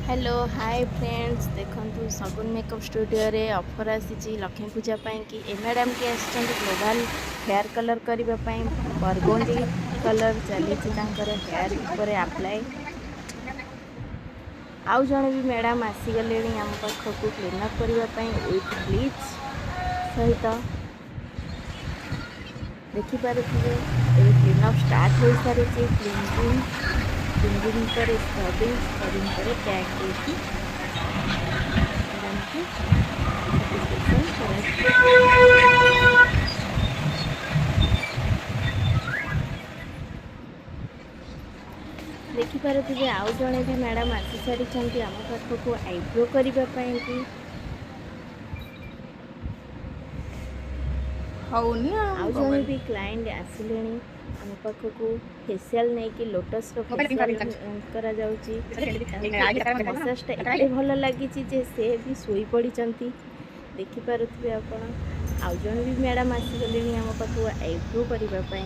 Hello hi friends देखु सगुन makeup studio रे ऑफर आसी लक्ष्मी पूजा कि ए मैडम के आस ग्लोबल हेयर कलर करने बरगोंडी कलर चली हेयर ऊपर अप्लाई आउ जड़े भी मैडम आसीगले आम पाखक क्लीनअप करने विथ ब्लीच सहित देखिपे क्लीनअप स्टार्ट हो सारी क्लीनिंग पर स्क्रबिंग पर टैग देखिए देखिपे आउ जड़े भी मैडम आसी सारी आम पाखक आईब्रो करने की आउ जड़े भी क्लाइंट आसिले आम पाखक फेसियाल नहीं कि लोटस मसाजटा एते भल लगी से भी शोई पड़ी देखिपे आप आउ जड़े भी मैडम आसीगले आम पाखक आईब्रो करने।